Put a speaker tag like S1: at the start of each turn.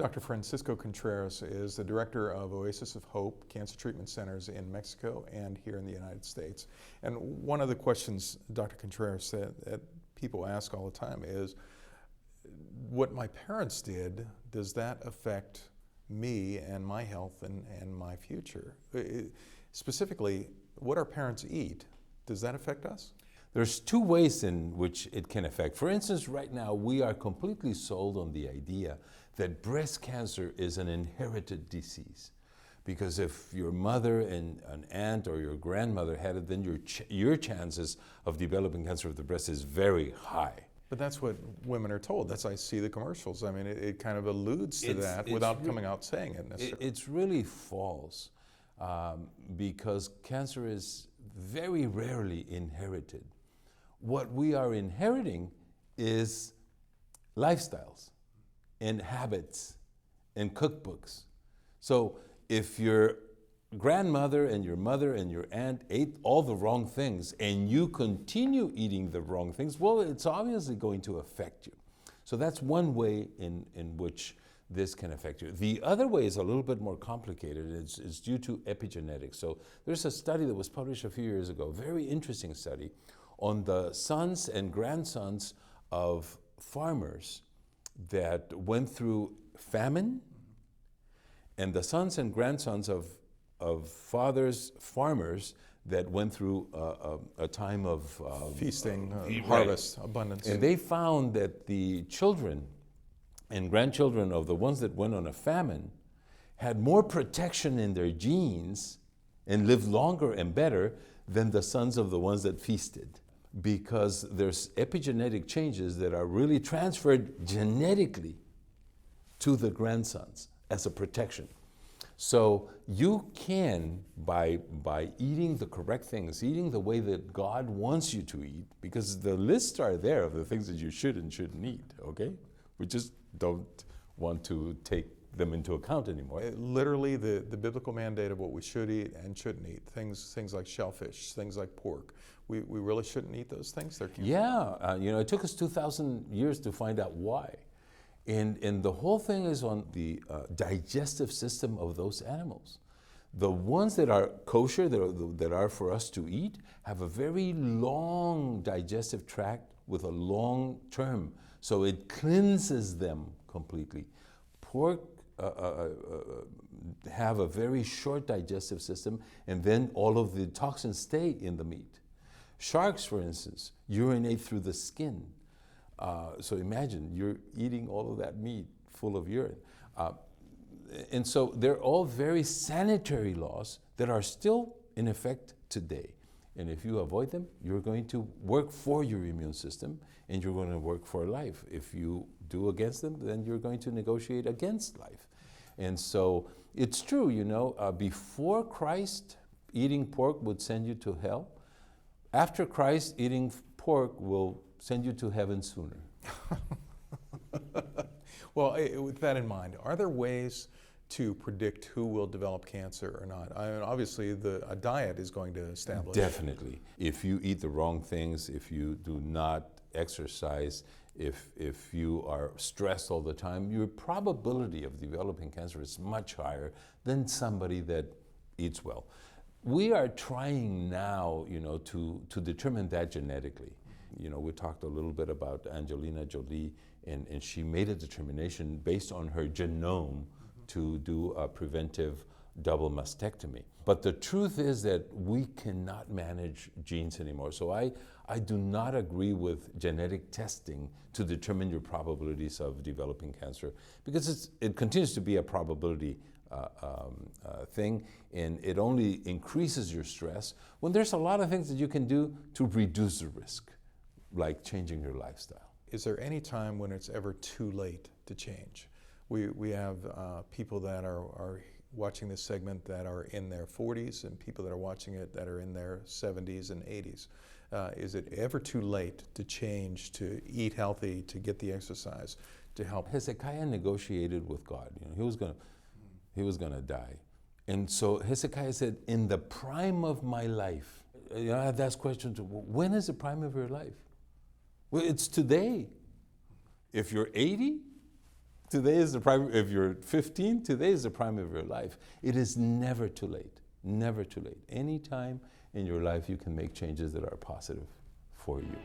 S1: Dr. Francisco Contreras is the director of Oasis of Hope Cancer Treatment Centers in Mexico and here in the United States. And one of the questions, Dr. Contreras said, that people ask all the time is, what my parents did, does that affect me and my health and my future? Specifically, what our parents eat, does that affect us?
S2: There's two ways in which it can affect. For instance, right now we are completely sold on the idea that breast cancer is an inherited disease. Because if your mother and an aunt or your grandmother had it, then your chances of developing cancer of the breast is very high.
S1: But that's what women are told. That's why I see the commercials. I mean, it kind of alludes to that without coming out saying it necessarily.
S2: It's really false because cancer is very rarely inherited. What we are inheriting is lifestyles and habits and cookbooks. So if your grandmother and your mother and your aunt ate all the wrong things and you continue eating the wrong things, well, it's obviously going to affect you. So that's one way in which this can affect you. The other way is a little bit more complicated. It's due to epigenetics. So there's a study that was published a few years ago, very interesting study, on the sons and grandsons of farmers that went through famine, and the sons and grandsons of farmers that went through a time of
S1: feasting, harvest, abundance.
S2: And they found that the children and grandchildren of the ones that went on a famine had more protection in their genes and lived longer and better than the sons of the ones that feasted, because there's epigenetic changes that are really transferred genetically to the grandsons as a protection. So you can, by eating the correct things, eating the way that God wants you to eat, because the lists are there of the things that you should and shouldn't eat, okay? We just don't want to take them into account anymore.
S1: Literally the biblical mandate of what we should eat and shouldn't eat, things like shellfish, things like pork. We really shouldn't eat those things? They're cancer.
S2: Yeah, it took us 2,000 years to find out why. And the whole thing is on the digestive system of those animals. The ones that are kosher, that are for us to eat, have a very long digestive tract with a long term. So it cleanses them completely. Pork have a very short digestive system, and then all of the toxins stay in the meat. Sharks, for instance, urinate through the skin. So imagine you're eating all of that meat full of urine. And so they're all very sanitary laws that are still in effect today. And if you avoid them, you're going to work for your immune system and you're going to work for life. If you do against them, then you're going to negotiate against life. And so it's true, before Christ, eating pork would send you to hell. After Christ, eating pork will send you to heaven sooner.
S1: Well, with that in mind, are there ways to predict who will develop cancer or not? I mean, obviously, a diet is going to establish.
S2: Definitely. If you eat the wrong things, if you do not exercise, if you are stressed all the time, your probability of developing cancer is much higher than somebody that eats well. We are trying now, to determine that genetically. We talked a little bit about Angelina Jolie, and she made a determination based on her genome to do a preventive double mastectomy. But the truth is that we cannot manage genes anymore. So I do not agree with genetic testing to determine your probabilities of developing cancer, because it continues to be a probability thing, and it only increases your stress when there's a lot of things that you can do to reduce the risk, like changing your lifestyle.
S1: Is there any time when it's ever too late to change? We have people that are watching this segment that are in their 40s and people that are watching it that are in their 70s and 80s. Is it ever too late to change, to eat healthy, to get the exercise, to help?
S2: Hezekiah negotiated with God. He was going to die. And so Hezekiah said, in the prime of my life, I have that question, when is the prime of your life? Well, it's today. If you're 80, Today is the prime, if you're 15, today is the prime of your life. It is never too late, never too late. Any time in your life you can make changes that are positive for you.